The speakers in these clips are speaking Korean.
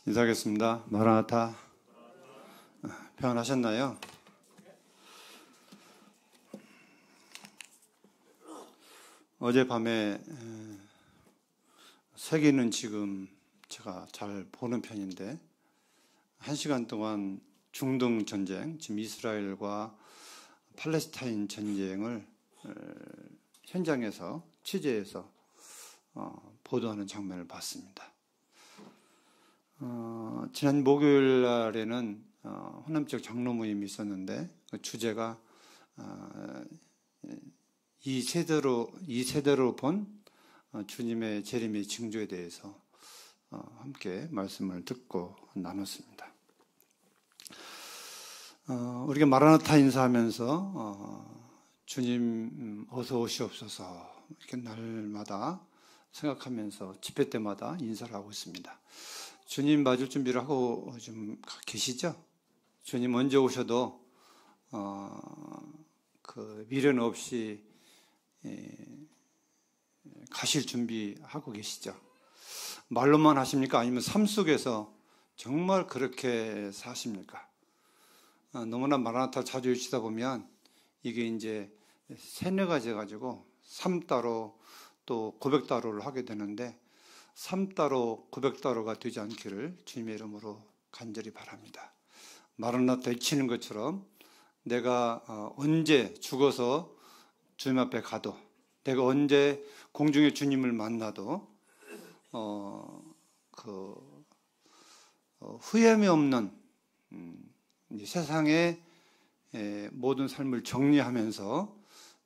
인사하겠습니다. 마라나타. 평안하셨나요? 어젯밤에 세계는 지금 제가 잘 보는 편인데 1시간 동안 중동 전쟁, 지금 이스라엘과 팔레스타인 전쟁을 현장에서 취재해서 보도하는 장면을 봤습니다. 지난 목요일 날에는 호남지역 장로 모임이 있었는데 그 주제가 이 세대로 본 주님의 재림의 징조에 대해서 함께 말씀을 듣고 나눴습니다. 우리가 마라나타 인사하면서 주님 어서 오시옵소서 이렇게 날마다 생각하면서 집회 때마다 인사를 하고 있습니다. 주님 맞을 준비를 하고 좀 계시죠? 주님 언제 오셔도 그 미련 없이 가실 준비하고 계시죠? 말로만 하십니까? 아니면 삶 속에서 정말 그렇게 사십니까? 너무나 마라나타 자주 읽다 보면 이게 이제 세뇌가 돼가지고 삶따로 또 고백따로를 하게 되는데 삶따로 고백따로가 되지 않기를 주님의 이름으로 간절히 바랍니다. 마라나타 외치는 것처럼 내가 언제 죽어서 주님 앞에 가도 내가 언제 공중에 주님을 만나도 후회함이 없는 세상의 모든 삶을 정리하면서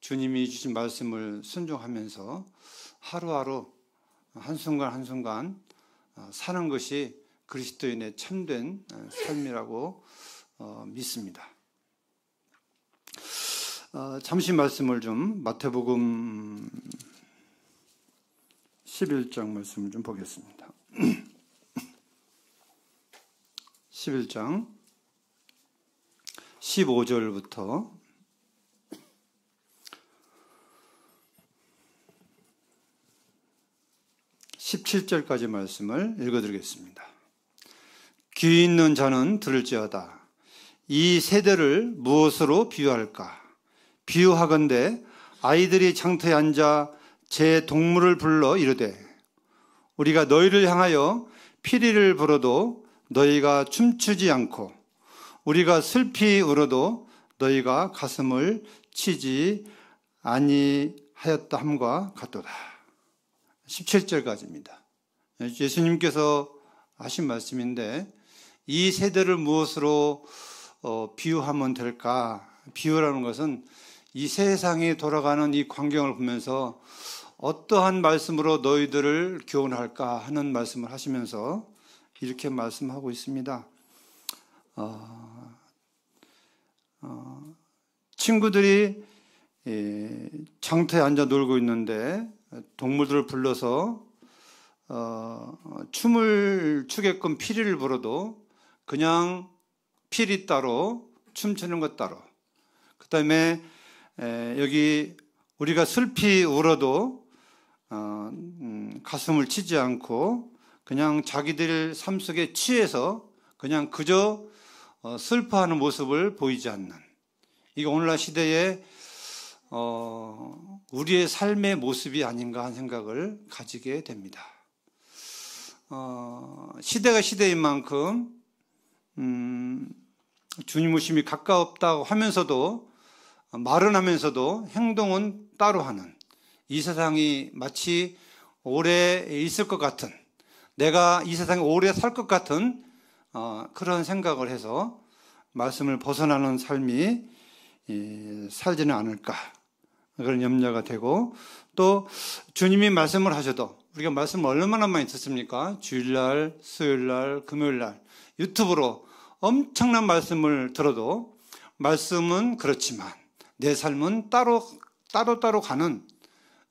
주님이 주신 말씀을 순종하면서 하루하루 한순간 한순간 사는 것이 그리스도인의 참된 삶이라고 믿습니다. 잠시 말씀을 좀 마태복음 11장 말씀을 좀 보겠습니다. 11장 15절부터 17절까지 말씀을 읽어드리겠습니다. 귀 있는 자는 들을지어다. 이 세대를 무엇으로 비유할까? 비유하건대 아이들이 장터에 앉아 제 동물을 불러 이르되 우리가 너희를 향하여 피리를 불어도 너희가 춤추지 않고 우리가 슬피 울어도 너희가 가슴을 치지 아니하였다 함과 같도다. 17절까지입니다. 예수님께서 하신 말씀인데 이 세대를 무엇으로 비유하면 될까? 비유라는 것은 이 세상이 돌아가는 이 광경을 보면서 어떠한 말씀으로 너희들을 교훈할까 하는 말씀을 하시면서 이렇게 말씀하고 있습니다. 친구들이 장터에 앉아 놀고 있는데 동물들을 불러서 춤을 추게끔 피리를 불어도 그냥 피리 따로 춤추는 것 따로, 그 다음에 여기 우리가 슬피 울어도 가슴을 치지 않고 그냥 자기들 삶 속에 취해서 그냥 그저 슬퍼하는 모습을 보이지 않는, 이게 오늘날 시대에 우리의 삶의 모습이 아닌가 하는 생각을 가지게 됩니다. 시대가 시대인 만큼 주님 오심이 가까웠다고 하면서도 말은 하면서도 행동은 따로 하는, 이 세상이 마치 오래 있을 것 같은, 내가 이 세상에 오래 살 것 같은 그런 생각을 해서 말씀을 벗어나는 삶이 살지는 않을까, 그런 염려가 되고, 또 주님이 말씀을 하셔도 우리가 말씀을 얼마나 많이 듣습니까? 주일날, 수요일날, 금요일날 유튜브로 엄청난 말씀을 들어도 말씀은 그렇지만 내 삶은 따로 가는,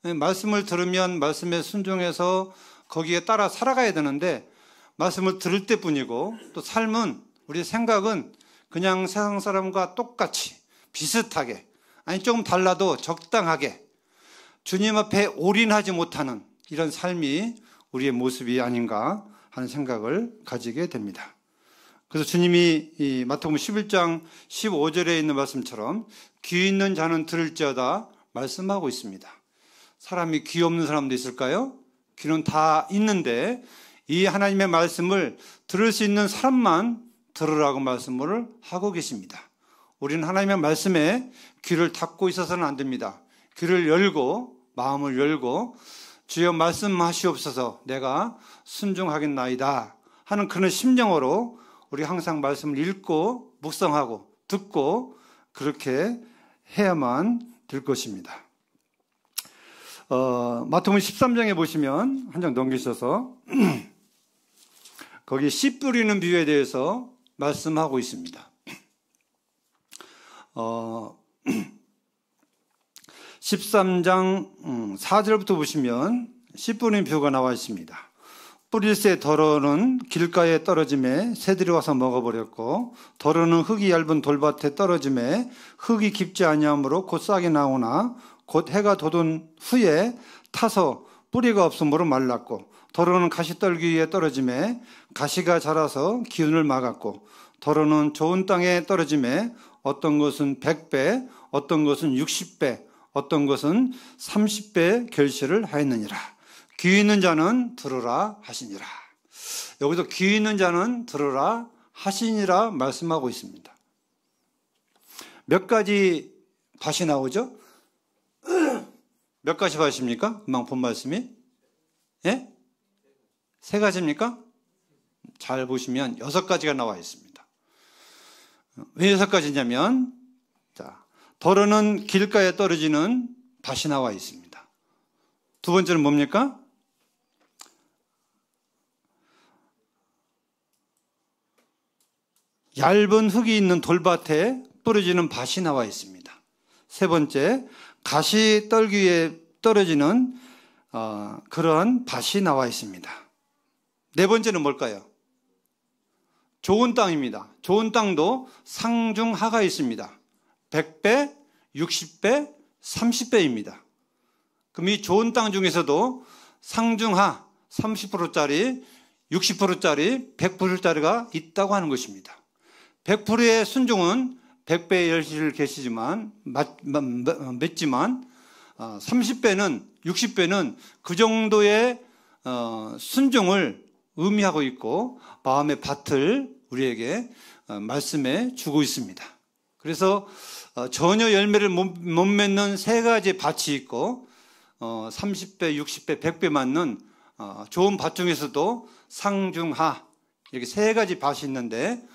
말씀을 들으면 말씀에 순종해서 거기에 따라 살아가야 되는데 말씀을 들을 때뿐이고, 또 삶은, 우리 생각은 그냥 세상 사람과 똑같이 비슷하게, 아니 조금 달라도 적당하게 주님 앞에 올인하지 못하는 이런 삶이 우리의 모습이 아닌가 하는 생각을 가지게 됩니다. 그래서 주님이 이 마태복음 11장 15절에 있는 말씀처럼 귀 있는 자는 들을지어다 말씀하고 있습니다. 사람이 귀 없는 사람도 있을까요? 귀는 다 있는데 이 하나님의 말씀을 들을 수 있는 사람만 들으라고 말씀을 하고 계십니다. 우리는 하나님의 말씀에 귀를 닫고 있어서는 안 됩니다. 귀를 열고 마음을 열고 주여 말씀하시옵소서 내가 순종하겠나이다 하는 그런 심정으로 우리 항상 말씀을 읽고 묵상하고 듣고 그렇게 해야만 될 것입니다. 마태복음 13장에 보시면 한 장 넘기셔서 거기 씨 뿌리는 비유에 대해서 말씀하고 있습니다. 13장 4절부터 보시면 씨 뿌리는 비유가 나와 있습니다. 뿌릴새 덜어는 길가에 떨어짐에 새들이 와서 먹어버렸고 덜어는 흙이 얇은 돌밭에 떨어짐에 흙이 깊지 아니하므로 곧 싹이 나오나 곧 해가 돋은 후에 타서 뿌리가 없으므로 말랐고 덜어는 가시떨기 위에 떨어짐에 가시가 자라서 기운을 막았고 덜어는 좋은 땅에 떨어짐에 어떤 것은 100배 어떤 것은 60배 어떤 것은 30배 결실을 하였느니라. 귀 있는 자는 들으라 하시니라. 여기서 귀 있는 자는 들으라 하시니라 말씀하고 있습니다. 몇 가지 밭이 나오죠? 몇 가지 밭입니까? 금방 본 말씀이? 예? 3가지입니까? 잘 보시면 6가지가 나와 있습니다. 왜 6가지냐면 자, 덜어는 길가에 떨어지는 밭이 나와 있습니다. 두 번째는 뭡니까? 얇은 흙이 있는 돌밭에 떨어지는 밭이 나와 있습니다. 세 번째, 가시떨기에 떨어지는 그러한 밭이 나와 있습니다. 네 번째는 뭘까요? 좋은 땅입니다. 좋은 땅도 상중하가 있습니다. 100배, 60배, 30배입니다. 그럼 이 좋은 땅 중에서도 상중하 30%짜리, 60%짜리, 100%짜리가 있다고 하는 것입니다. 100%의 순종은 100배의 열실을 계시지만 맺지만 30배는 60배는 그 정도의 순종을 의미하고 있고 마음의 밭을 우리에게 말씀해 주고 있습니다. 그래서 전혀 열매를 못 맺는 3가지 밭이 있고 30배, 60배, 100배 맞는 좋은 밭 중에서도 상중하 이렇게 3가지 밭이 있는데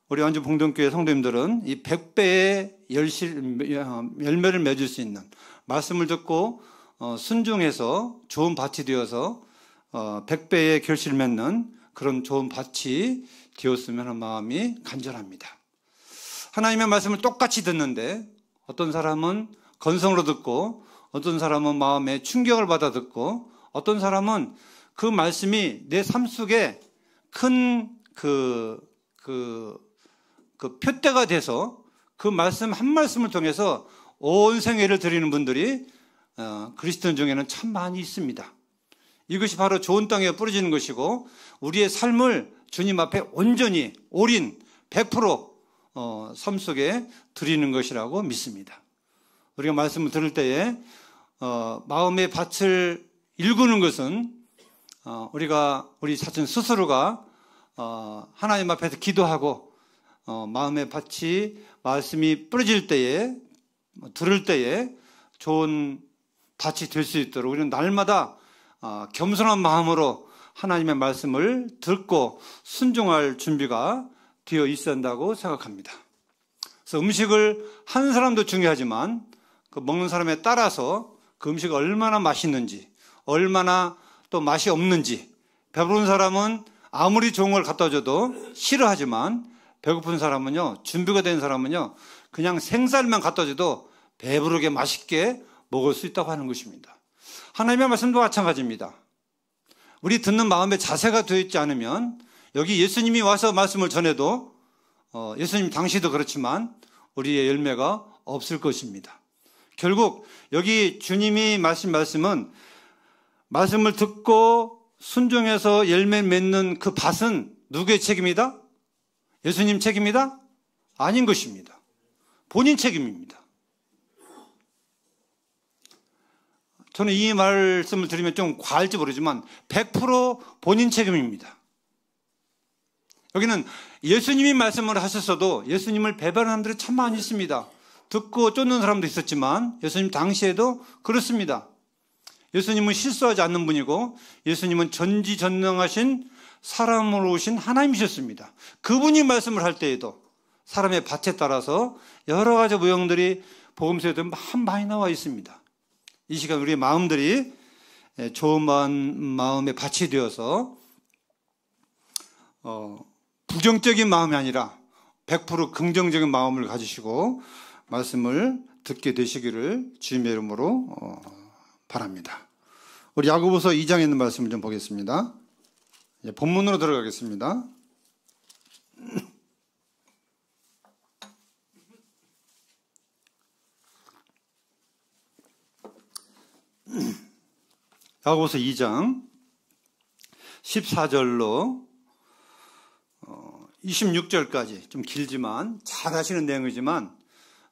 우리 완주 봉동교회 성도님들은 이 100배의 열매를 맺을 수 있는 말씀을 듣고 순종해서 좋은 밭이 되어서 100배의 결실을 맺는 그런 좋은 밭이 되었으면 하는 마음이 간절합니다. 하나님의 말씀을 똑같이 듣는데 어떤 사람은 건성으로 듣고 어떤 사람은 마음에 충격을 받아 듣고 어떤 사람은 그 말씀이 내 삶 속에 큰 표대가 돼서 그 말씀 한 말씀을 통해서 온 생애를 드리는 분들이 그리스도인 중에는 참 많이 있습니다. 이것이 바로 좋은 땅에 뿌려지는 것이고 우리의 삶을 주님 앞에 온전히 올인 100% 삶 속에 드리는 것이라고 믿습니다. 우리가 말씀을 들을 때에 마음의 밭을 일구는 것은 우리 자신 스스로가 하나님 앞에서 기도하고 마음의 밭이 말씀이 뿌려질 때에 들을 때에 좋은 밭이 될 수 있도록 우리는 날마다 겸손한 마음으로 하나님의 말씀을 듣고 순종할 준비가 되어 있어야 한다고 생각합니다. 그래서 음식을 하는 사람도 중요하지만 그 먹는 사람에 따라서 그 음식이 얼마나 맛있는지 얼마나 또 맛이 없는지 배부른 사람은 아무리 좋은 걸 갖다 줘도 싫어하지만 배고픈 사람은요 준비가 된 사람은요 그냥 생쌀만 갖다 줘도 배부르게 맛있게 먹을 수 있다고 하는 것입니다. 하나님의 말씀도 마찬가지입니다. 우리 듣는 마음의 자세가 되어 있지 않으면 여기 예수님이 와서 말씀을 전해도 예수님 당시도 그렇지만 우리의 열매가 없을 것입니다. 결국 여기 주님이 말씀은 말씀을 듣고 순종해서 열매 맺는 그 밭은 누구의 책임이다? 예수님 책임이다? 아닌 것입니다. 본인 책임입니다. 저는 이 말씀을 드리면 좀 과할지 모르지만 100% 본인 책임입니다. 여기는 예수님이 말씀을 하셨어도 예수님을 배반하는 사람들이 참 많이 있습니다. 듣고 쫓는 사람도 있었지만 예수님 당시에도 그렇습니다. 예수님은 실수하지 않는 분이고 예수님은 전지전능하신 사람으로 오신 하나님이셨습니다. 그분이 말씀을 할 때에도 사람의 밭에 따라서 여러 가지 모형들이 복음서에도 많이 나와 있습니다. 이 시간 우리의 마음들이 좋은 마음의 밭이 되어서 부정적인 마음이 아니라 100% 긍정적인 마음을 가지시고 말씀을 듣게 되시기를 주님의 이름으로 바랍니다. 우리 야고보서 2장에 있는 말씀을 좀 보겠습니다. 본문으로 들어가겠습니다. 야고보서 2장 14절로 26절까지 좀 길지만 잘 아시는 내용이지만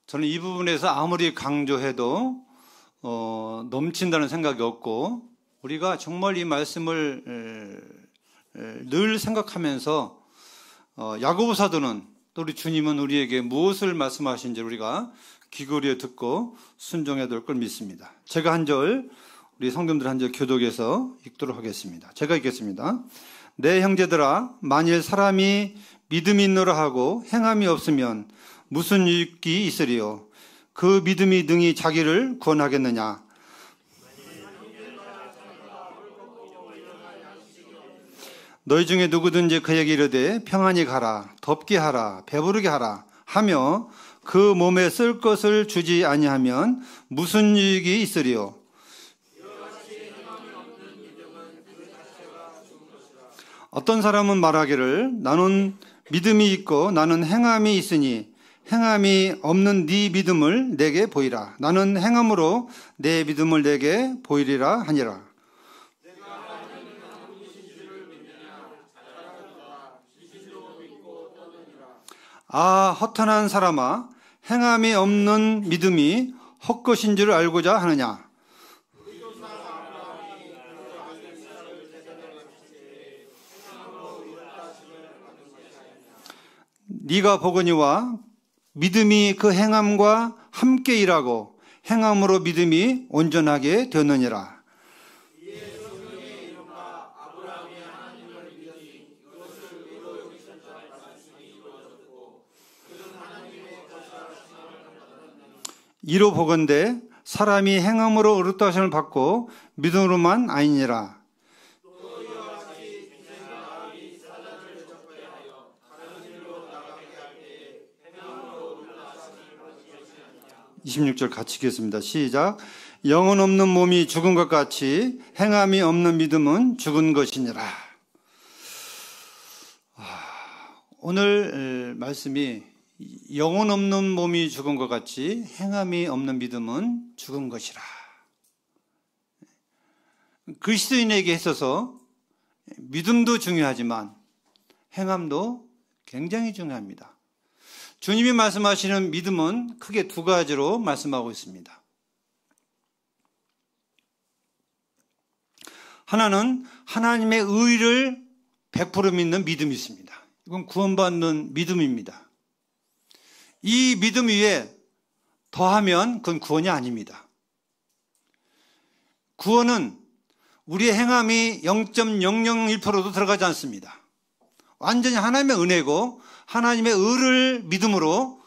저는 이 부분에서 아무리 강조해도 넘친다는 생각이 없고 우리가 정말 이 말씀을 늘 생각하면서 야고보 사도는 또 우리 주님은 우리에게 무엇을 말씀하신지 우리가 귀걸이에 듣고 순종해야 될 걸 믿습니다. 제가 한 절 우리 성도들 한 절 교독해서 읽도록 하겠습니다. 제가 읽겠습니다. 내 형제들아 만일 사람이 믿음이 있노라 하고 행함이 없으면 무슨 유익이 있으리요? 그 믿음이 능히 자기를 구원하겠느냐? 너희 중에 누구든지 그에게 이르되 평안히 가라, 덥게 하라, 배부르게 하라 하며 그 몸에 쓸 것을 주지 아니하면 무슨 유익이 있으리요? 어떤 사람은 말하기를 나는 믿음이 있고 나는 행함이 있으니 행함이 없는 네 믿음을 내게 보이라. 나는 행함으로 내 믿음을 내게 보이리라 하니라. 아, 허탄한 사람아, 행함이 없는 믿음이 헛것인 줄 알고자 하느냐? 네가 보거니와 믿음이 그 행함과 함께 일하고 행함으로 믿음이 온전하게 되느니라. 이로 보건대 사람이 행함으로 의롭다 하심을 받고 믿음으로만 아니니라. 26절 같이 읽겠습니다. 시작. 영혼 없는 몸이 죽은 것 같이 행함이 없는 믿음은 죽은 것이니라. 오늘 말씀이 영혼 없는 몸이 죽은 것 같이 행함이 없는 믿음은 죽은 것이라. 그리스도인에게 있어서 믿음도 중요하지만 행함도 굉장히 중요합니다. 주님이 말씀하시는 믿음은 크게 두 가지로 말씀하고 있습니다. 하나는 하나님의 의를 100% 믿는 믿음이 있습니다. 이건 구원받는 믿음입니다. 이 믿음 위에 더하면 그건 구원이 아닙니다. 구원은 우리의 행함이 0.001%도 들어가지 않습니다. 완전히 하나님의 은혜고 하나님의 의를 믿음으로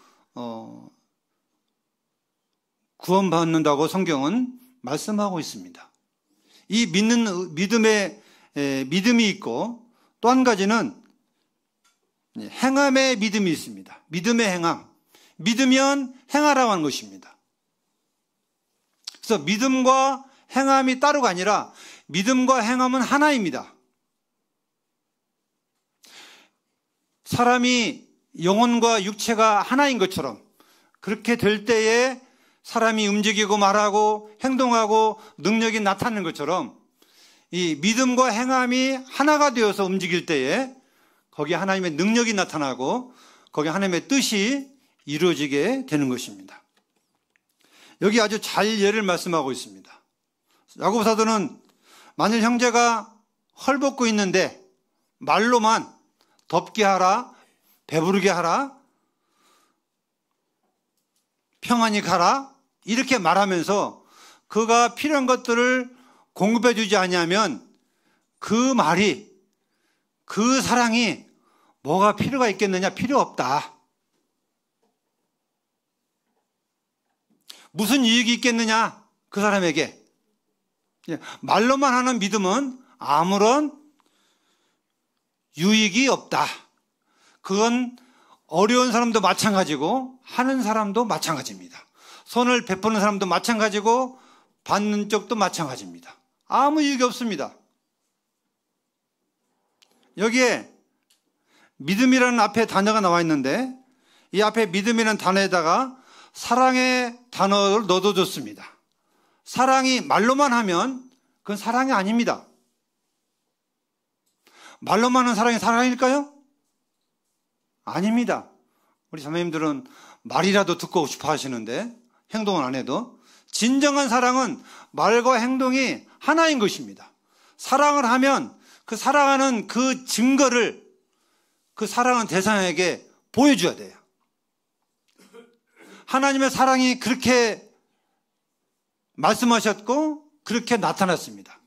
구원받는다고 성경은 말씀하고 있습니다. 이 믿는 믿음에 믿음이 있고 또 한 가지는 행함의 믿음이 있습니다. 믿음의 행함. 믿으면 행하라고 하는 것입니다. 그래서 믿음과 행함이 따로가 아니라 믿음과 행함은 하나입니다. 사람이 영혼과 육체가 하나인 것처럼 그렇게 될 때에 사람이 움직이고 말하고 행동하고 능력이 나타나는 것처럼 이 믿음과 행함이 하나가 되어서 움직일 때에 거기에 하나님의 능력이 나타나고 거기에 하나님의 뜻이 이루어지게 되는 것입니다. 여기 아주 잘 예를 말씀하고 있습니다. 야고보 사도는 만일 형제가 헐벗고 있는데 말로만 덥게 하라, 배부르게 하라, 평안히 가라 이렇게 말하면서 그가 필요한 것들을 공급해 주지 아니하면 그 말이, 그 사랑이 뭐가 필요가 있겠느냐? 필요 없다. 무슨 이익이 있겠느냐? 그 사람에게. 말로만 하는 믿음은 아무런 유익이 없다. 그건 어려운 사람도 마찬가지고 하는 사람도 마찬가지입니다. 손을 베푸는 사람도 마찬가지고 받는 쪽도 마찬가지입니다. 아무 이익이 없습니다. 여기에 믿음이라는 앞에 단어가 나와 있는데 이 앞에 믿음이라는 단어에다가 사랑의 단어를 넣어줬습니다. 사랑이 말로만 하면 그건 사랑이 아닙니다. 말로만 하는 사랑이 사랑일까요? 아닙니다. 우리 자매님들은 말이라도 듣고 싶어 하시는데 행동은 안 해도 진정한 사랑은 말과 행동이 하나인 것입니다. 사랑을 하면 그 사랑하는 그 증거를 그 사랑하는 대상에게 보여줘야 돼요. 하나님의 사랑이 그렇게 말씀하셨고 그렇게 나타났습니다.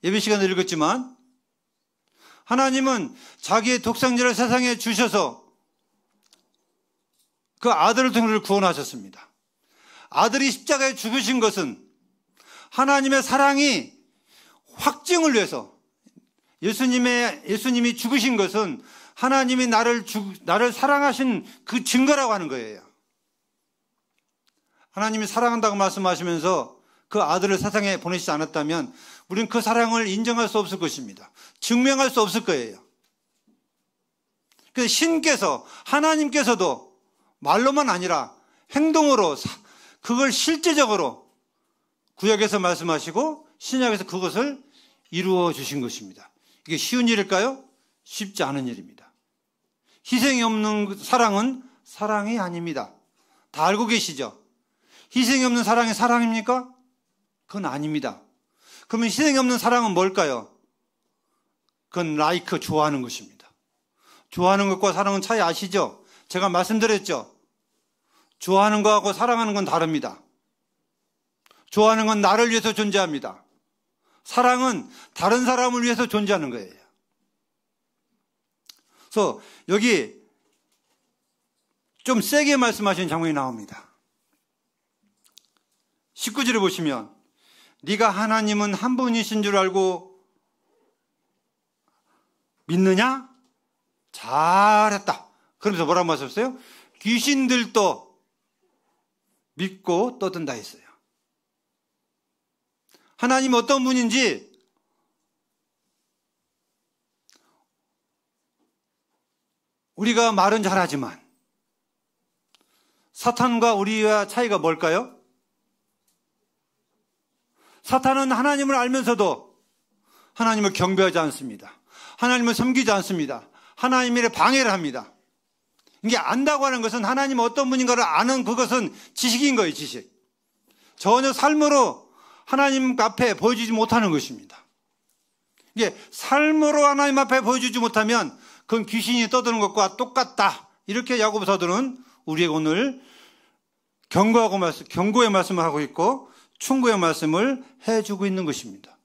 예배 시간에 읽었지만 하나님은 자기의 독생자를 세상에 주셔서 그 아들을 통해 구원하셨습니다. 아들이 십자가에 죽으신 것은 하나님의 사랑이 확증을 위해서 예수님이 죽으신 것은 하나님이 나를 사랑하신 그 증거라고 하는 거예요. 하나님이 사랑한다고 말씀하시면서 그 아들을 세상에 보내시지 않았다면 우리는 그 사랑을 인정할 수 없을 것입니다. 증명할 수 없을 거예요. 그래서 신께서 하나님께서도 말로만 아니라 행동으로 그걸 실제적으로 구약에서 말씀하시고 신약에서 그것을 이루어 주신 것입니다. 이게 쉬운 일일까요? 쉽지 않은 일입니다. 희생이 없는 사랑은 사랑이 아닙니다. 다 알고 계시죠? 희생이 없는 사랑이 사랑입니까? 그건 아닙니다. 그러면 희생이 없는 사랑은 뭘까요? 그건 좋아하는 것입니다. 좋아하는 것과 사랑은 차이 아시죠? 제가 말씀드렸죠? 좋아하는 것하고 사랑하는 건 다릅니다. 좋아하는 건 나를 위해서 존재합니다. 사랑은 다른 사람을 위해서 존재하는 거예요. 그래서 여기 좀 세게 말씀하시는 장면이 나옵니다. 19절에 보시면 네가 하나님은 한 분이신 줄 알고 믿느냐? 잘했다. 그러면서 뭐라고 말씀하셨어요? 귀신들도 믿고 떠든다 했어요. 하나님이 어떤 분인지 우리가 말은 잘하지만 사탄과 우리와 차이가 뭘까요? 사탄은 하나님을 알면서도 하나님을 경배하지 않습니다. 하나님을 섬기지 않습니다. 하나님의 방해를 합니다. 이게 안다고 하는 것은 하나님 어떤 분인가를 아는 그것은 지식인 거예요, 지식. 전혀 삶으로 하나님 앞에 보여주지 못하는 것입니다. 이게 삶으로 하나님 앞에 보여주지 못하면 그건 귀신이 떠드는 것과 똑같다. 이렇게 야고보 사도는 우리에게 오늘 경고의 말씀을 하고 있고 충고의 말씀을 해주고 있는 것입니다.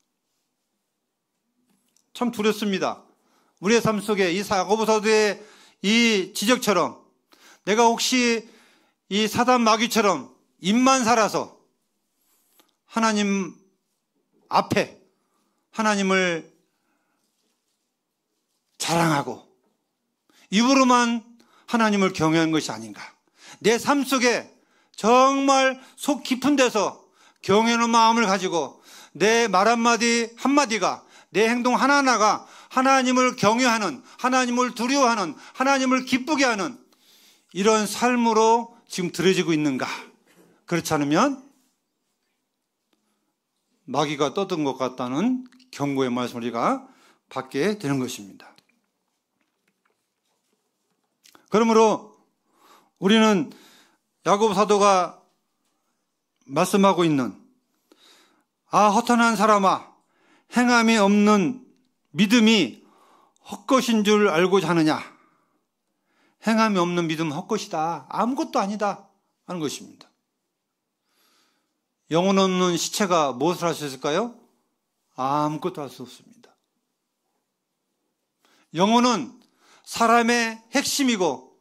참 두렵습니다. 우리의 삶 속에 이 야고보 사도의 이 지적처럼 내가 혹시 이 사단 마귀처럼 입만 살아서 하나님 앞에 하나님을 자랑하고 입으로만 하나님을 경외한 것이 아닌가. 내 삶 속에 정말 속 깊은 데서 경외하는 마음을 가지고 내 말 한마디가 내 행동 하나하나가 하나님을 경외하는, 하나님을 두려워하는, 하나님을 기쁘게 하는 이런 삶으로 지금 들어지고 있는가? 그렇지 않으면 마귀가 떠든 것 같다는 경고의 말씀을 우리가 받게 되는 것입니다. 그러므로 우리는 야고보 사도가 말씀하고 있는 허탄한 사람아, 행함이 없는 믿음이 헛것인 줄 알고자 하느냐. 행함이 없는 믿음은 헛것이다, 아무것도 아니다 하는 것입니다. 영혼 없는 시체가 무엇을 할 수 있을까요? 아무것도 할 수 없습니다. 영혼은 사람의 핵심이고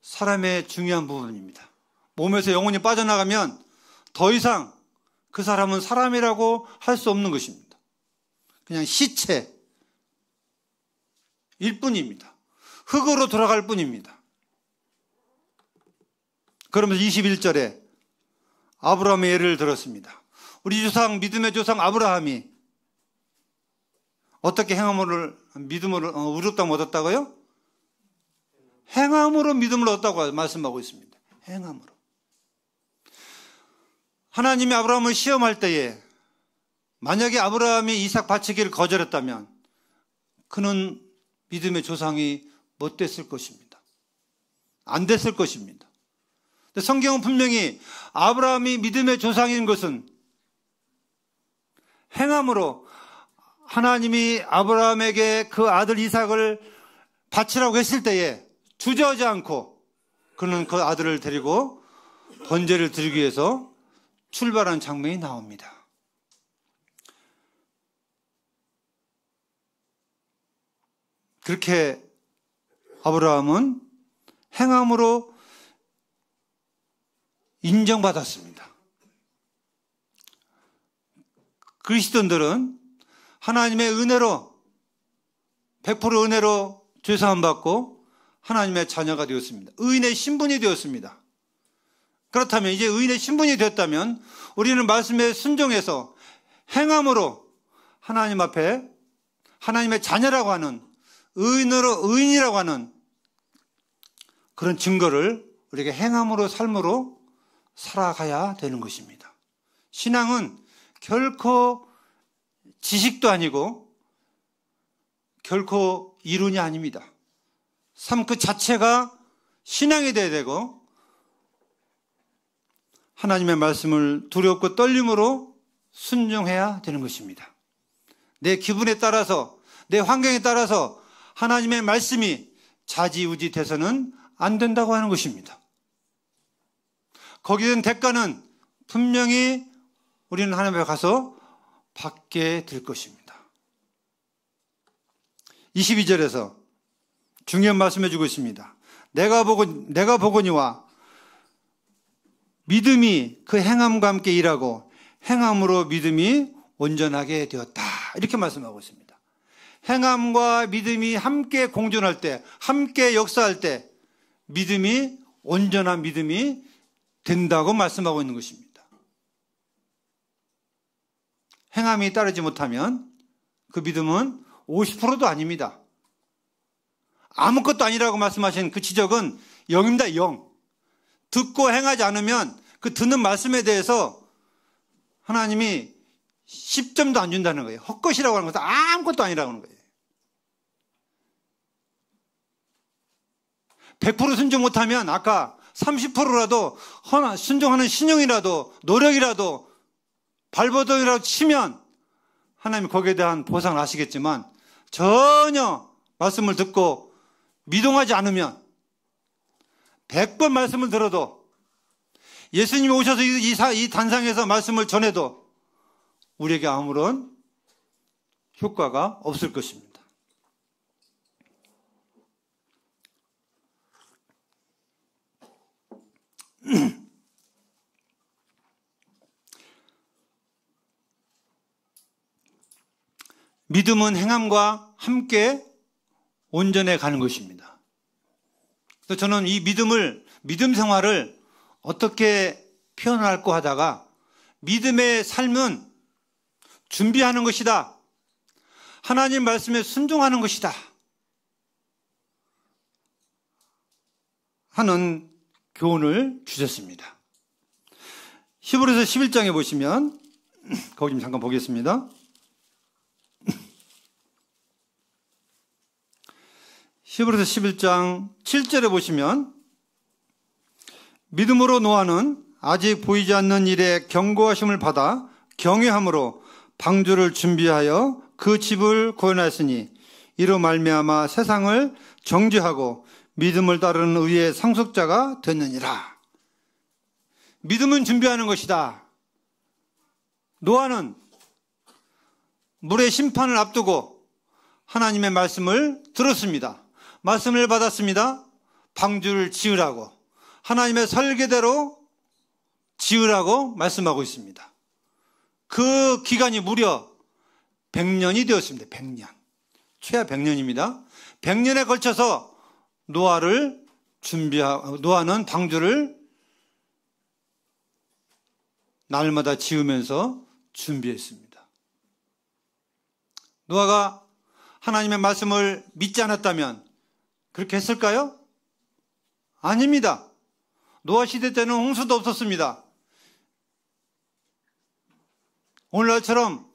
사람의 중요한 부분입니다. 몸에서 영혼이 빠져나가면 더 이상 그 사람은 사람이라고 할 수 없는 것입니다. 그냥 시체일 뿐입니다. 흙으로 돌아갈 뿐입니다. 그러면서 21절에 아브라함의 예를 들었습니다. 우리 조상, 믿음의 조상 아브라함이 어떻게 행함으로 믿음으로 의롭다고 얻었다고요? 행함으로 믿음을 얻었다고 말씀하고 있습니다. 행함으로. 하나님이 아브라함을 시험할 때에 만약에 아브라함이 이삭 바치기를 거절했다면 그는 믿음의 조상이 못 됐을 것입니다. 안 됐을 것입니다. 근데 성경은 분명히 아브라함이 믿음의 조상인 것은 행함으로 하나님이 아브라함에게 그 아들 이삭을 바치라고 했을 때에 주저하지 않고 그는 그 아들을 데리고 번제를 드리기 위해서 출발한 장면이 나옵니다. 그렇게 아브라함은 행함으로 인정받았습니다. 그리스도인들은 하나님의 은혜로 100% 은혜로 죄사함 받고 하나님의 자녀가 되었습니다. 의인의 신분이 되었습니다. 그렇다면 이제 의인의 신분이 되었다면 우리는 말씀에 순종해서 행함으로 하나님 앞에 하나님의 자녀라고 하는 의인이라고 하는 그런 증거를 우리에게 행함으로 삶으로 살아가야 되는 것입니다. 신앙은 결코 지식도 아니고 결코 이론이 아닙니다. 삶 그 자체가 신앙이 되어야 되고 하나님의 말씀을 두렵고 떨림으로 순종해야 되는 것입니다. 내 기분에 따라서 내 환경에 따라서 하나님의 말씀이 좌지우지 돼서는 안 된다고 하는 것입니다. 거기에 대한 대가는 분명히 우리는 하나님 앞에 가서 받게 될 것입니다. 22절에서 중요한 말씀해 주고 있습니다. 내가 보거니와 믿음이 그 행함과 함께 일하고 행함으로 믿음이 온전하게 되었다. 이렇게 말씀하고 있습니다. 행함과 믿음이 함께 공존할 때, 함께 역사할 때 믿음이 온전한 믿음이 된다고 말씀하고 있는 것입니다. 행함이 따르지 못하면 그 믿음은 50%도 아닙니다. 아무것도 아니라고 말씀하신 그 지적은 0입니다. 0. 듣고 행하지 않으면 그 듣는 말씀에 대해서 하나님이 10점도 안 준다는 거예요. 헛것이라고 하는 것은 아무것도 아니라고 하는 거예요. 100% 순종 못하면 아까 30%라도 순종하는 신용이라도 노력이라도 발버둥이라도 치면 하나님이 거기에 대한 보상을 아시겠지만 전혀 말씀을 듣고 미동하지 않으면 100번 말씀을 들어도 예수님이 오셔서 이 단상에서 말씀을 전해도 우리에게 아무런 효과가 없을 것입니다. 믿음은 행함과 함께 온전해 가는 것입니다. 그래서 저는 이 믿음 생활을 어떻게 표현할까 하다가 믿음의 삶은 준비하는 것이다. 하나님 말씀에 순종하는 것이다. 하는 교훈을 주셨습니다. 히브리서 11장에 보시면 거기 좀 잠깐 보겠습니다. 히브리서 11장 7절에 보시면 믿음으로 노아는 아직 보이지 않는 일에 경고하심을 받아 경외함으로 방주를 준비하여 그 집을 구원하였으니 이로 말미암아 세상을 정죄하고 믿음을 따르는 의의 상속자가 됐느니라. 믿음은 준비하는 것이다. 노아는 물의 심판을 앞두고 하나님의 말씀을 들었습니다. 말씀을 받았습니다. 방주를 지으라고, 하나님의 설계대로 지으라고 말씀하고 있습니다. 그 기간이 무려 100년이 되었습니다. 100년. 최하 100년입니다. 100년에 걸쳐서 노아는 방주를 날마다 지으면서 준비했습니다. 노아가 하나님의 말씀을 믿지 않았다면 그렇게 했을까요? 아닙니다. 노아 시대 때는 홍수도 없었습니다. 오늘날처럼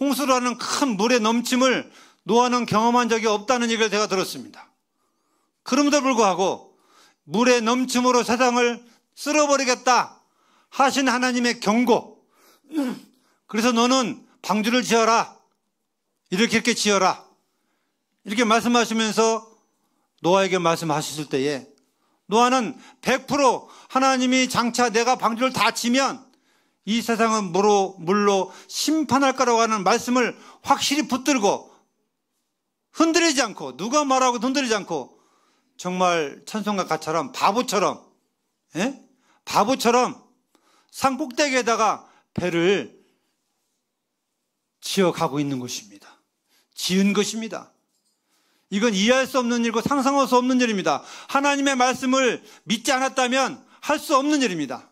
홍수라는 큰 물의 넘침을 노아는 경험한 적이 없다는 얘기를 제가 들었습니다. 그럼에도 불구하고 물의 넘침으로 세상을 쓸어버리겠다 하신 하나님의 경고, 그래서 너는 방주를 지어라, 이렇게 지어라, 이렇게 말씀하시면서 노아에게 말씀하셨을 때에 노아는 100% 하나님이 장차 내가 방주를 다 지면 이 세상은 물로 심판할 거라고 하는 말씀을 확실히 붙들고 흔들리지 않고, 누가 말하고 흔들리지 않고, 정말 찬송가가처럼 바보처럼 산 꼭대기에다가 배를 지어가고 있는 것입니다. 지은 것입니다. 이건 이해할 수 없는 일이고 상상할 수 없는 일입니다. 하나님의 말씀을 믿지 않았다면 할 수 없는 일입니다.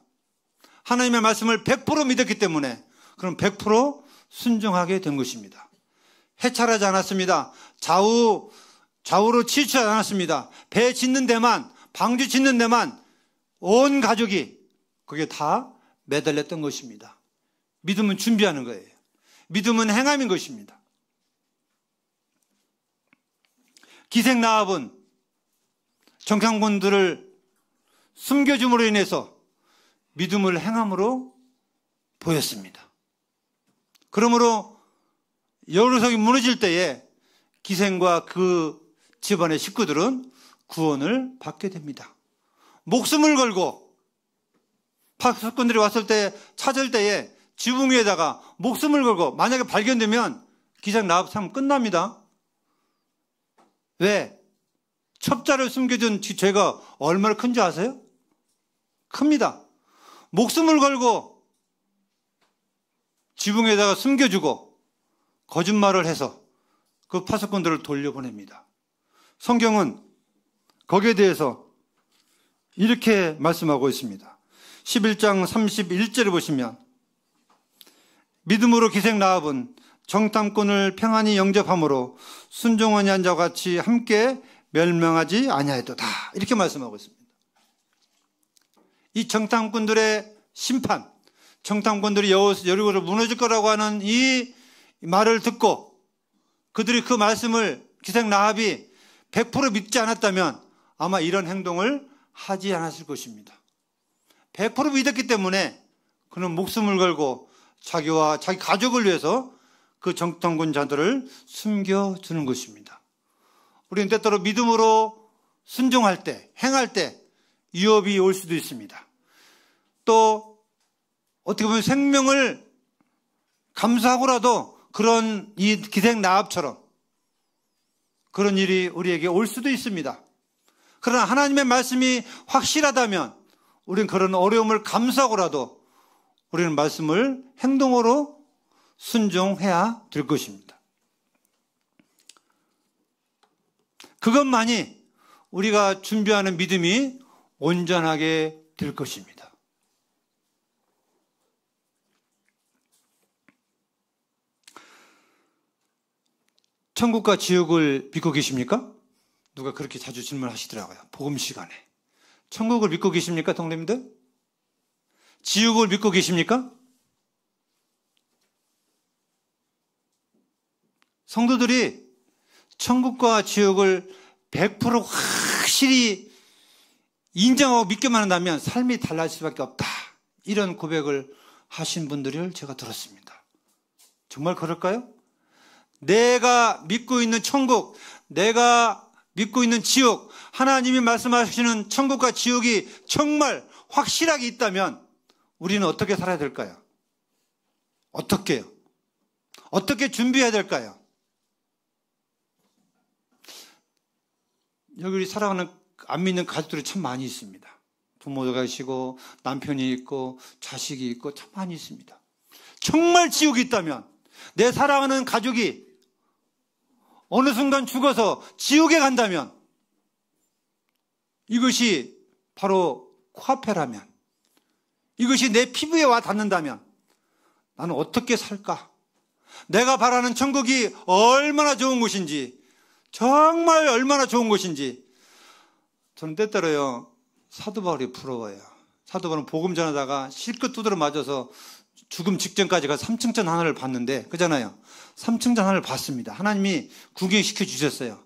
하나님의 말씀을 100% 믿었기 때문에 그럼 100% 순종하게 된 것입니다. 해찰하지 않았습니다. 좌우로 치우치지 않았습니다. 배 짓는 데만, 방주 짓는 데만 온 가족이 그게 다 매달렸던 것입니다. 믿음은 준비하는 거예요. 믿음은 행함인 것입니다. 기생 라합은 정탐꾼들을 숨겨줌으로 인해서 믿음을 행함으로 보였습니다. 그러므로 여리고성이 무너질 때에 기생과 그 집안의 식구들은 구원을 받게 됩니다. 목숨을 걸고 파수꾼들이 왔을 때, 찾을 때에 지붕 위에다가 목숨을 걸고 만약에 발견되면 기생 라합 삶 끝납니다. 왜? 첩자를 숨겨준 죄가 얼마나 큰지 아세요? 큽니다. 목숨을 걸고 지붕에다가 숨겨주고 거짓말을 해서 그 파수꾼들을 돌려보냅니다. 성경은 거기에 대해서 이렇게 말씀하고 있습니다. 11장 31절을 보시면 믿음으로 기생 라합은 정탐꾼을 평안히 영접함으로 순종하니 한 자와 같이 함께 멸망하지 아니하였도다, 이렇게 말씀하고 있습니다. 이 정탐꾼들의 심판, 정탐꾼들이 여리고를 무너질 거라고 하는 이 말을 듣고 그들이 그 말씀을 기생 라합이 100% 믿지 않았다면 아마 이런 행동을 하지 않았을 것입니다. 100% 믿었기 때문에 그는 목숨을 걸고 자기와 자기 가족을 위해서 그 정탐꾼자들을 숨겨주는 것입니다. 우리는 때때로 믿음으로 순종할 때, 행할 때 위협이 올 수도 있습니다. 또 어떻게 보면 생명을 감수하고라도 그런 이 기생 라합처럼 그런 일이 우리에게 올 수도 있습니다. 그러나 하나님의 말씀이 확실하다면 우리는 그런 어려움을 감수하고라도 우리는 말씀을 행동으로 순종해야 될 것입니다. 그것만이 우리가 준비하는 믿음이 온전하게 될 것입니다. 천국과 지옥을 믿고 계십니까? 누가 그렇게 자주 질문하시더라고요. 복음 시간에. 천국을 믿고 계십니까, 동생님들? 지옥을 믿고 계십니까? 성도들이 천국과 지옥을 100% 확실히 인정하고 믿기만 한다면 삶이 달라질 수밖에 없다. 이런 고백을 하신 분들을 제가 들었습니다. 정말 그럴까요? 내가 믿고 있는 천국, 내가 믿고 있는 지옥, 하나님이 말씀하시는 천국과 지옥이 정말 확실하게 있다면 우리는 어떻게 살아야 될까요? 어떻게요? 어떻게 준비해야 될까요? 여기 우리 사랑하는 안 믿는 가족들이 참 많이 있습니다. 부모가 계시고 남편이 있고 자식이 있고 참 많이 있습니다. 정말 지옥이 있다면 내 사랑하는 가족이 어느 순간 죽어서 지옥에 간다면 이것이 바로 코앞에라면, 이것이 내 피부에 와 닿는다면 나는 어떻게 살까? 내가 바라는 천국이 얼마나 좋은 곳인지, 정말 얼마나 좋은 곳인지 저는 때때로요 사도 바울이 부러워요. 사도 바울은 복음 전하다가 실컷 두드러 맞아서 죽음 직전까지 가서 삼층전 하늘을 봤는데, 그잖아요. 삼층전 하늘을 봤습니다. 하나님이 구경시켜 주셨어요.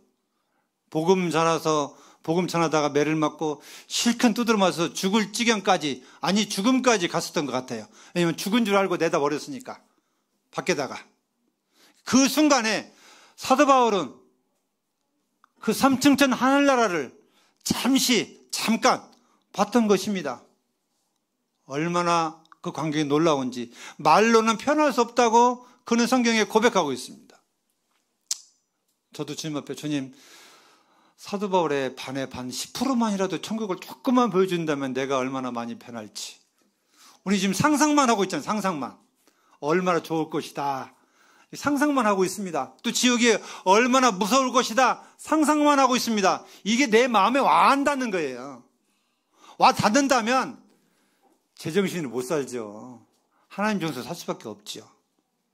복음 전하다가 매를 맞고 실컷 두드러 맞아서 죽을 지경까지, 아니 죽음까지 갔었던 것 같아요. 왜냐하면 죽은 줄 알고 내다 버렸으니까 밖에다가. 그 순간에 사도 바울은 그 삼층천 하늘나라를 잠깐 봤던 것입니다. 얼마나 그 광경이 놀라운지 말로는 표현할 수 없다고 그는 성경에 고백하고 있습니다. 저도 주님 앞에, 주님, 사도 바울의 반의 반 10%만이라도 천국을 조금만 보여준다면 내가 얼마나 많이 변할지. 우리 지금 상상만 하고 있잖아요. 상상만. 얼마나 좋을 것이다. 상상만 하고 있습니다. 또 지옥이 얼마나 무서울 것이다. 상상만 하고 있습니다. 이게 내 마음에 와 안 닿는 거예요. 와 닿는다면 제정신을 못 살죠. 하나님 정서 살 수밖에 없죠.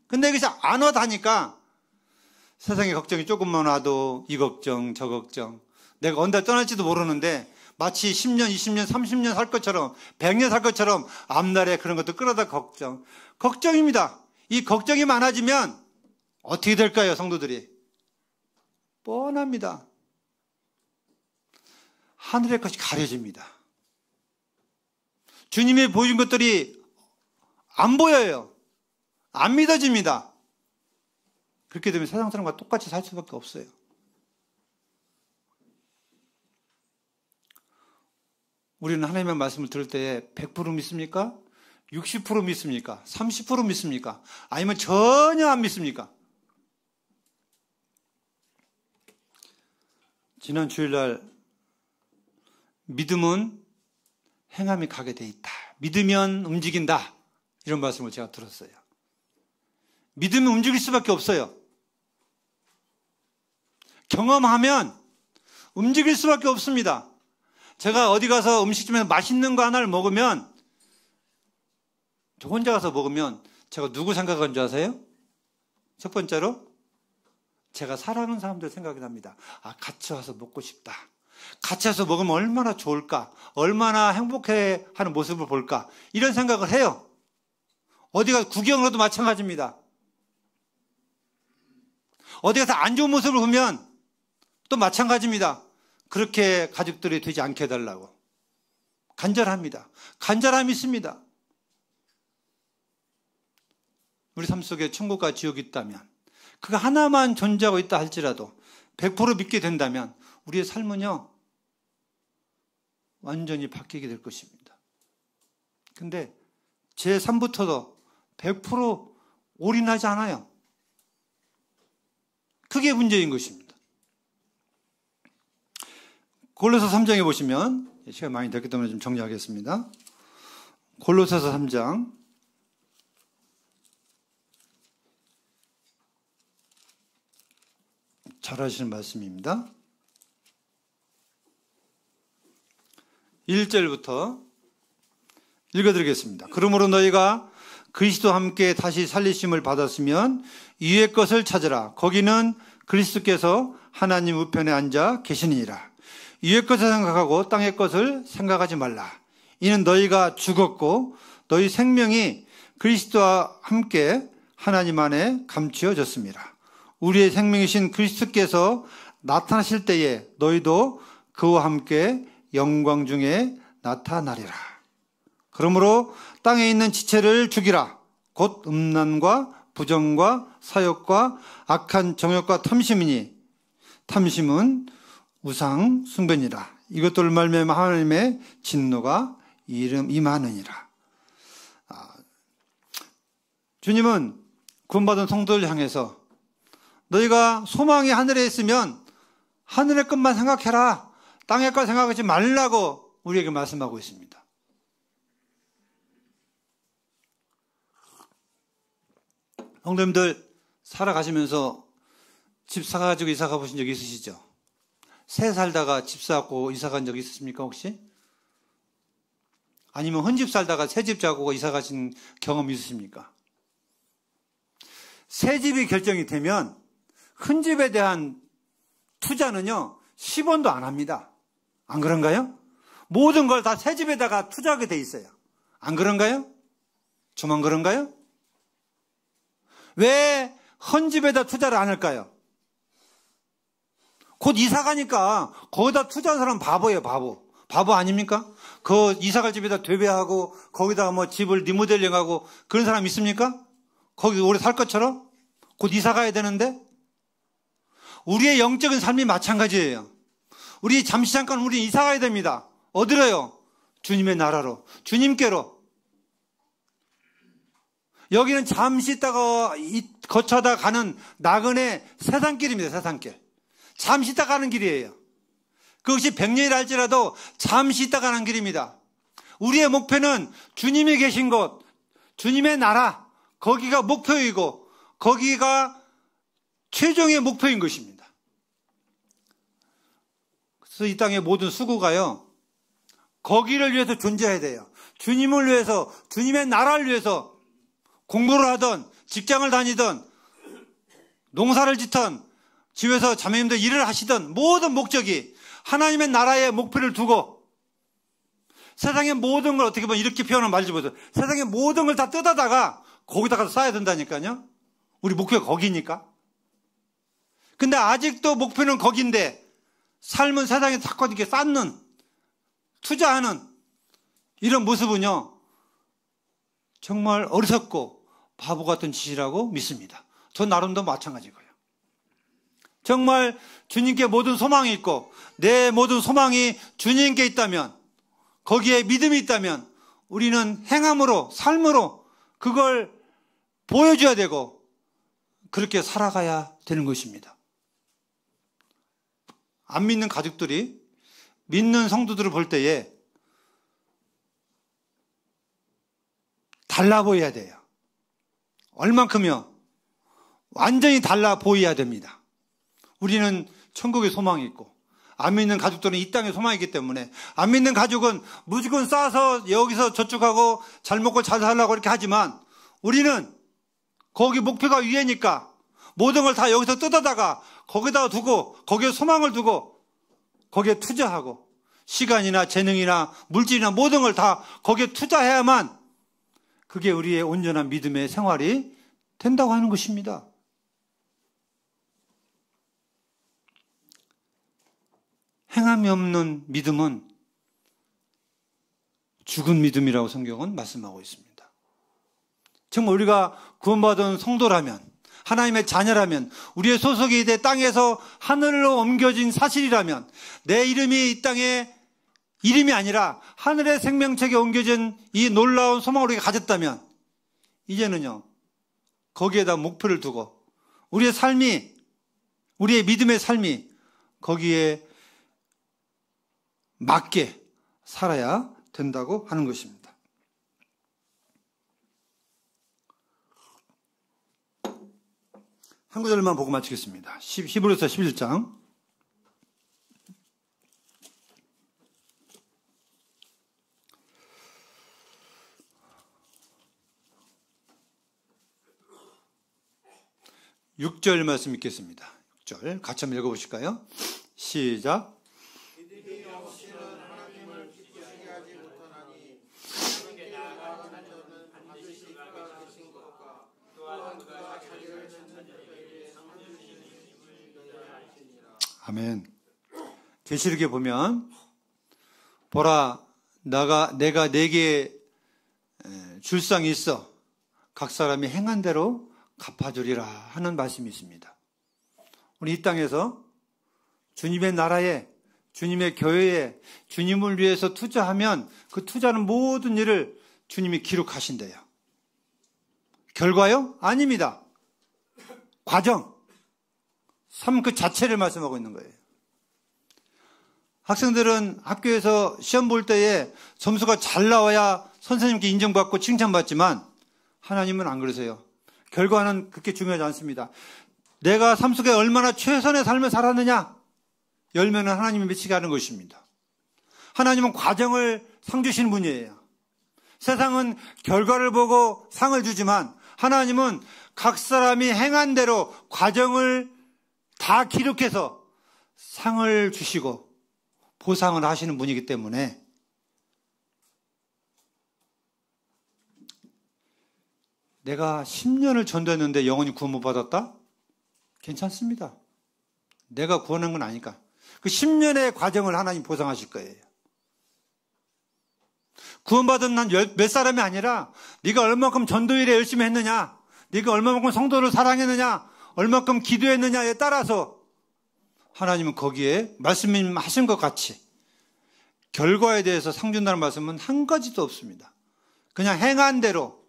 근데 이것이 안 와 닿으니까 세상에 걱정이 조금만 와도 이 걱정 저 걱정, 내가 언제 떠날지도 모르는데 마치 10년 20년 30년 살 것처럼 100년 살 것처럼 앞날에 그런 것도 끌어다 걱정입니다. 이 걱정이 많아지면 어떻게 될까요, 성도들이? 뻔합니다. 하늘의 것이 가려집니다. 주님이 보여준 것들이 안 보여요. 안 믿어집니다. 그렇게 되면 세상 사람과 똑같이 살 수밖에 없어요. 우리는 하나님의 말씀을 들을 때 100% 믿습니까? 60% 믿습니까? 30% 믿습니까? 아니면 전혀 안 믿습니까? 지난 주일날 믿음은 행함이 가게 돼 있다. 믿으면 움직인다. 이런 말씀을 제가 들었어요. 믿으면 움직일 수밖에 없어요. 경험하면 움직일 수밖에 없습니다. 제가 어디 가서 음식점에서 맛있는 거 하나를 먹으면, 저 혼자 가서 먹으면 제가 누구 생각하는 줄 아세요? 첫 번째로 제가 사랑하는 사람들 생각이 납니다. 아, 같이 와서 먹고 싶다. 같이 와서 먹으면 얼마나 좋을까? 얼마나 행복해하는 모습을 볼까? 이런 생각을 해요. 어디 가서 구경으로도 마찬가지입니다. 어디 가서 안 좋은 모습을 보면 또 마찬가지입니다. 그렇게 가족들이 되지 않게 해달라고 간절합니다. 간절함이 있습니다. 우리 삶 속에 천국과 지옥이 있다면, 그가 하나만 존재하고 있다 할지라도 100% 믿게 된다면 우리의 삶은요 완전히 바뀌게 될 것입니다. 근데 제 삶부터도 100% 올인하지 않아요. 그게 문제인 것입니다. 골로새 3장에 보시면, 시간이 많이 됐기 때문에 좀 정리하겠습니다. 골로새서 3장 잘 하시는 말씀입니다. 1절부터 읽어드리겠습니다. 그러므로 너희가 그리스도와 함께 다시 살리심을 받았으면 위의 것을 찾으라. 거기는 그리스도께서 하나님 우편에 앉아 계시니라. 위의 것을 생각하고 땅의 것을 생각하지 말라. 이는 너희가 죽었고 너희 생명이 그리스도와 함께 하나님 안에 감추어졌습니다. 우리의 생명이신 그리스도께서 나타나실 때에 너희도 그와 함께 영광 중에 나타나리라. 그러므로 땅에 있는 지체를 죽이라. 곧 음란과 부정과 사욕과 악한 정욕과 탐심이니 탐심은 우상 숭배니라. 이것들을 말미암아 하나님의 진노가 임하느니라. 주님은 구원받은 성도를 향해서 너희가 소망이 하늘에 있으면 하늘의 것만 생각해라. 땅의 것 생각하지 말라고 우리에게 말씀하고 있습니다. 성도님들 살아가시면서 집 사가지고 이사 가보신 적 있으시죠? 새 살다가 집 사고 이사 간 적 있으십니까 혹시? 아니면 헌집 살다가 새 집 자고 이사 가신 경험 있으십니까? 새 집이 결정이 되면 헌집에 대한 투자는요 10원도 안 합니다. 안 그런가요? 모든 걸 다 새 집에다가 투자하게 돼 있어요. 안 그런가요? 저만 그런가요? 왜 헌집에다 투자를 안 할까요? 곧 이사 가니까 거기다 투자한 사람은 바보예요, 바보. 바보 아닙니까? 그 이사 갈 집에다 되배하고 거기다가 뭐 집을 리모델링하고 그런 사람 있습니까? 거기 오래 살 것처럼? 곧 이사 가야 되는데? 우리의 영적인 삶이 마찬가지예요. 우리 잠시 잠깐 우리 이사 가야 됩니다. 어디로요? 주님의 나라로, 주님께로. 여기는 잠시 있다가 거쳐다 가는 나그네 세상길입니다. 세상길. 잠시 있다 가는 길이에요. 그것이 100년이라 할지라도 잠시 있다 가는 길입니다. 우리의 목표는 주님이 계신 곳, 주님의 나라, 거기가 목표이고 거기가 최종의 목표인 것입니다. 그래서 이 땅의 모든 수고가요 거기를 위해서 존재해야 돼요. 주님을 위해서, 주님의 나라를 위해서 공부를 하든 직장을 다니든 농사를 짓든 집에서 자매님들 일을 하시든 모든 목적이 하나님의 나라의 목표를 두고 세상의 모든 걸 어떻게 보면 이렇게 표현하면 말지 못해요. 세상의 모든 걸 다 뜯어다가 거기다가 쌓아야 된다니까요. 우리 목표가 거기니까. 근데 아직도 목표는 거긴데 삶은 세상에 자꾸 이렇게 쌓는 투자하는 이런 모습은요 정말 어리석고 바보 같은 짓이라고 믿습니다. 저 나름도 마찬가지고요. 정말 주님께 모든 소망이 있고 내 모든 소망이 주님께 있다면 거기에 믿음이 있다면 우리는 행함으로 삶으로 그걸 보여줘야 되고 그렇게 살아가야 되는 것입니다. 안 믿는 가족들이 믿는 성도들을 볼 때에 달라 보여야 돼요. 얼만큼요? 완전히 달라 보여야 됩니다. 우리는 천국에 소망이 있고 안 믿는 가족들은 이 땅에 소망이 있기 때문에 안 믿는 가족은 무조건 쌓아서 여기서 저축하고 잘 먹고 잘 살라고 이렇게 하지만 우리는 거기 목표가 위에니까 모든 걸 다 여기서 뜯어다가 거기다가 두고 거기에 소망을 두고 거기에 투자하고 시간이나 재능이나 물질이나 모든 걸 다 거기에 투자해야만 그게 우리의 온전한 믿음의 생활이 된다고 하는 것입니다. 행함이 없는 믿음은 죽은 믿음이라고 성경은 말씀하고 있습니다. 정말 우리가 구원받은 성도라면 하나님의 자녀라면 우리의 소속이 내 땅에서 하늘로 옮겨진 사실이라면 내 이름이 이 땅에 이름이 아니라 하늘의 생명책에 옮겨진 이 놀라운 소망을 우리가 가졌다면 이제는요 거기에다 목표를 두고 우리의 삶이 우리의 믿음의 삶이 거기에 맞게 살아야 된다고 하는 것입니다. 한 구절만 보고 마치겠습니다. 히브리서 11장 6절 말씀 읽겠습니다. 6절 같이 한번 읽어보실까요? 시작. 아멘. 계시록에 보면 보라 내가 네게 줄상이 있어 각 사람이 행한 대로 갚아주리라 하는 말씀이 있습니다. 우리 이 땅에서 주님의 나라에 주님의 교회에 주님을 위해서 투자하면 그 투자하는 모든 일을 주님이 기록하신대요. 결과요? 아닙니다. 과정, 삶 그 자체를 말씀하고 있는 거예요. 학생들은 학교에서 시험 볼 때에 점수가 잘 나와야 선생님께 인정받고 칭찬받지만 하나님은 안 그러세요. 결과는 그렇게 중요하지 않습니다. 내가 삶 속에 얼마나 최선의 삶을 살았느냐, 열매는 하나님이 맺히게 하는 것입니다. 하나님은 과정을 상 주시는 분이에요. 세상은 결과를 보고 상을 주지만 하나님은 각 사람이 행한 대로 과정을 다 기록해서 상을 주시고 보상을 하시는 분이기 때문에 내가 10년을 전도했는데 영원히 구원 못 받았다? 괜찮습니다. 내가 구원한 건 아니까. 그 10년의 과정을 하나님 보상하실 거예요. 구원받은 난 몇 사람이 아니라 네가 얼마만큼 전도일에 열심히 했느냐, 네가 얼마만큼 성도를 사랑했느냐, 얼마만큼 기도했느냐에 따라서 하나님은 거기에 말씀하신 것 같이 결과에 대해서 상 준다는 말씀은 한 가지도 없습니다. 그냥 행한 대로,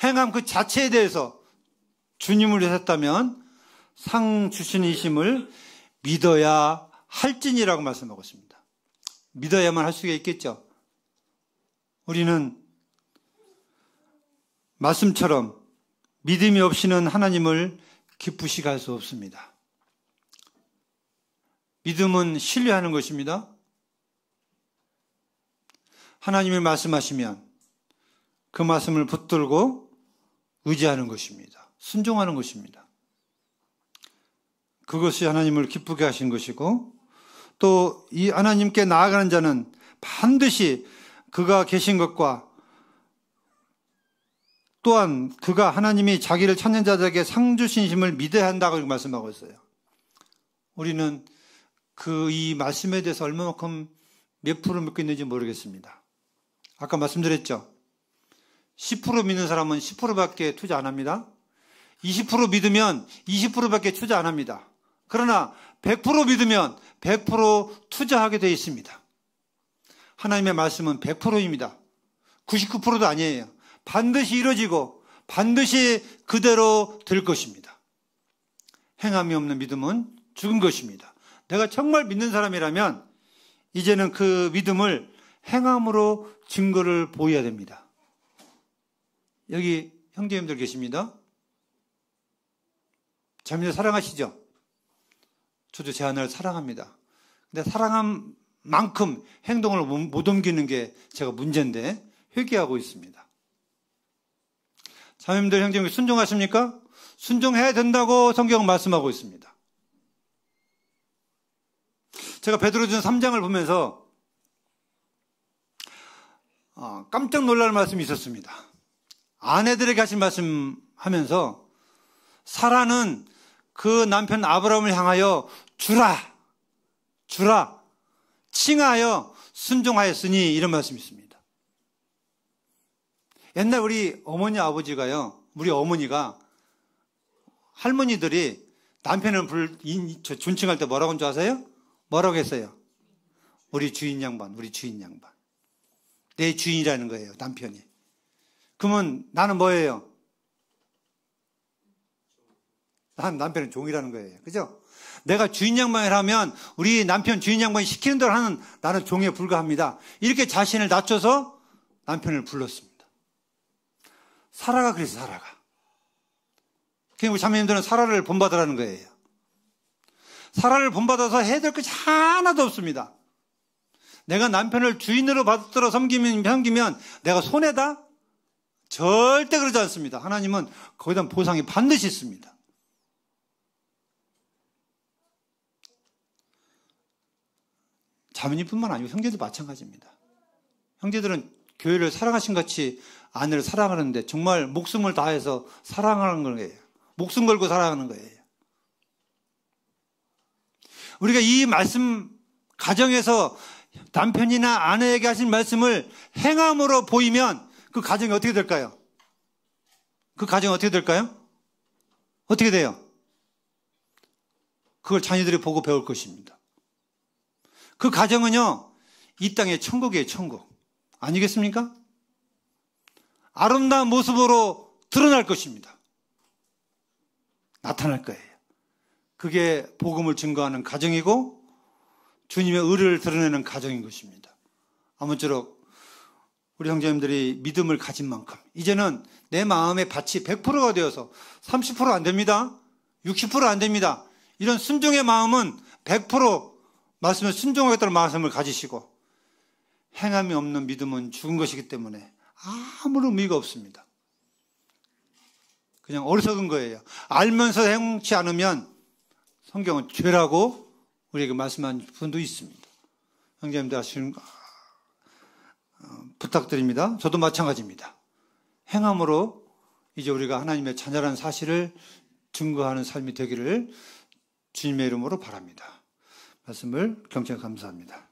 행함 그 자체에 대해서 주님을 위해서 했다면 상 주시는 이심을 믿어야 할지니라고 말씀하고 있습니다. 믿어야만 할 수가 있겠죠. 우리는 말씀처럼 믿음이 없이는 하나님을 기쁘시게 할 수 없습니다. 믿음은 신뢰하는 것입니다. 하나님이 말씀하시면 그 말씀을 붙들고 의지하는 것입니다. 순종하는 것입니다. 그것이 하나님을 기쁘게 하신 것이고, 또 이 하나님께 나아가는 자는 반드시 그가 계신 것과 또한 그가 하나님이 자기를 찾는 자들에게 상 주신심을 믿어야 한다고 말씀하고 있어요. 우리는 이 말씀에 대해서 얼마만큼 몇 프로 믿고 있는지 모르겠습니다. 아까 말씀드렸죠. 10% 믿는 사람은 10%밖에 투자 안 합니다. 20% 믿으면 20%밖에 투자 안 합니다. 그러나 100% 믿으면 100% 투자하게 되어 있습니다. 하나님의 말씀은 100%입니다. 99%도 아니에요. 반드시 이루어지고 반드시 그대로 될 것입니다. 행함이 없는 믿음은 죽은 것입니다. 내가 정말 믿는 사람이라면 이제는 그 믿음을 행함으로 증거를 보여야 됩니다. 여기 형제님들 계십니다. 자매들 사랑하시죠? 저도 제 아내를 사랑합니다. 근데 사랑한 만큼 행동을 못 옮기는 게 제가 문제인데 회개하고 있습니다. 자매님들, 형제님들 순종하십니까? 순종해야 된다고 성경은 말씀하고 있습니다. 제가 베드로전 3장을 보면서 깜짝 놀랄 말씀이 있었습니다. 아내들에게 하신 말씀 하면서 사라는 그 남편 아브라함을 향하여 주라 칭하여 순종하였으니 이런 말씀이 있습니다. 옛날 우리 어머니 아버지가요, 우리 어머니가 할머니들이 남편을 존칭할 때 뭐라고 한 줄 아세요? 뭐라고 했어요? 우리 주인 양반. 내 주인이라는 거예요, 남편이. 그러면 나는 뭐예요? 난 남편은 종이라는 거예요. 그죠? 내가 주인 양반을 하면 우리 남편 주인 양반이 시키는 대로 하는 나는 종에 불과합니다. 이렇게 자신을 낮춰서 남편을 불렀습니다. 사라가 그래서 사라가. 그러니까 우리 자매님들은 사라를 본받으라는 거예요. 사라를 본받아서 해야 될 것이 하나도 없습니다. 내가 남편을 주인으로 받들어 섬기면 내가 손해다? 절대 그러지 않습니다. 하나님은 거기에 대한 보상이 반드시 있습니다. 자매님뿐만 아니고 형제도 마찬가지입니다. 형제들은 교회를 사랑하신 같이 아내를 사랑하는데 정말 목숨을 다해서 사랑하는 거예요. 목숨 걸고 사랑하는 거예요. 우리가 이 말씀 가정에서 남편이나 아내에게 하신 말씀을 행함으로 보이면 그 가정이 어떻게 될까요? 그 가정이 어떻게 될까요? 어떻게 돼요? 그걸 자녀들이 보고 배울 것입니다. 그 가정은요, 이 땅의 천국이에요, 천국. 아니겠습니까? 아름다운 모습으로 드러날 것입니다. 나타날 거예요. 그게 복음을 증거하는 가정이고 주님의 의를 드러내는 가정인 것입니다. 아무쪼록 우리 형제님들이 믿음을 가진 만큼 이제는 내 마음의 밭이 100%가 되어서 30% 안 됩니다. 60% 안 됩니다. 이런 순종의 마음은 100% 말씀을 순종하겠다는 마음을 가지시고 행함이 없는 믿음은 죽은 것이기 때문에 아무런 의미가 없습니다. 그냥 어리석은 거예요. 알면서 행치 않으면 성경은 죄라고 우리에게 말씀한 분도 있습니다. 형제님들 하시는 부탁드립니다. 저도 마찬가지입니다. 행함으로 이제 우리가 하나님의 자녀라는 사실을 증거하는 삶이 되기를 주님의 이름으로 바랍니다. 말씀을 경청해 감사합니다.